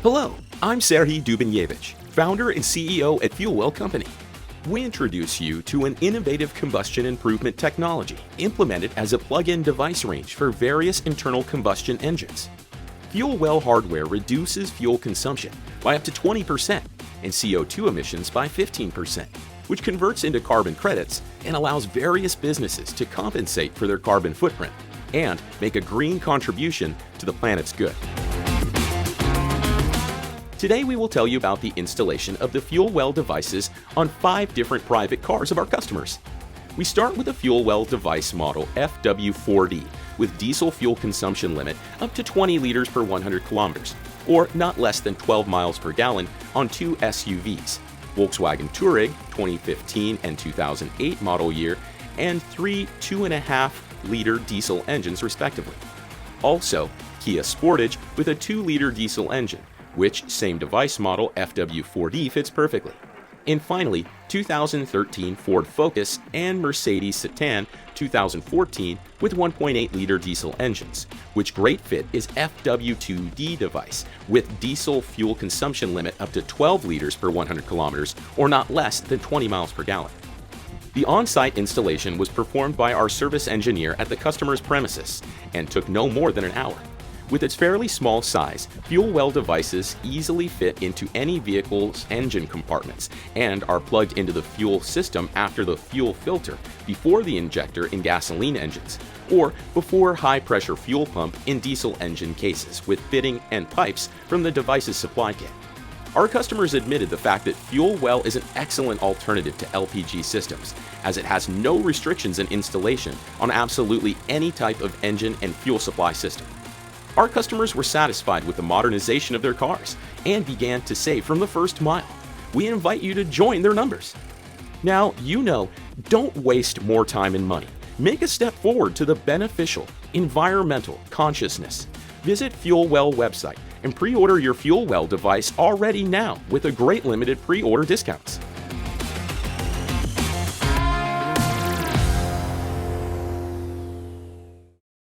Hello, I'm Serhiy Dubinevich, founder and CEO at FuelWell Company. We introduce you to an innovative combustion improvement technology implemented as a plug-in device range for various internal combustion engines. FuelWell hardware reduces fuel consumption by up to 20% and CO2 emissions by 15%, which converts into carbon credits and allows various businesses to compensate for their carbon footprint and make a green contribution to the planet's good. Today we will tell you about the installation of the FuelWell devices on 5 different private cars of our customers. We start with a FuelWell device model FW4D with diesel fuel consumption limit up to 20 liters per 100 kilometers, or not less than 12 miles per gallon on 2 SUVs, Volkswagen Touareg 2015 and 2008 model year, and 3 2.5-liter diesel engines respectively. Also, KIA-sportage with a 2-liter diesel engine, which same device model FW4D fits perfectly. And finally, 2013 Ford Focus and Mercedes Citan 2014 with 1.8-liter diesel engines, which great fit is FW2D device with diesel fuel consumption limit up to 12 liters per 100 kilometers or not less than 20 miles per gallon. The on-site installation was performed by our service engineer at the customer's premises and took no more than an hour. With its fairly small size, FuelWell devices easily fit into any vehicle's engine compartments and are plugged into the fuel system after the fuel filter before the injector in gasoline engines, or before high-pressure fuel pump in diesel engine cases with fitting and pipes from the device's supply kit. Our customers admitted the fact that FuelWell is an excellent alternative to LPG systems, as it has no restrictions in installation on absolutely any type of engine and fuel supply system. Our customers were satisfied with the modernization of their cars and began to save from the first mile. We invite you to join their numbers. Now, don't waste more time and money. Make a step forward to the beneficial, environmental consciousness. Visit FuelWell website and pre-order your FuelWell device already now with a great limited pre-order discounts.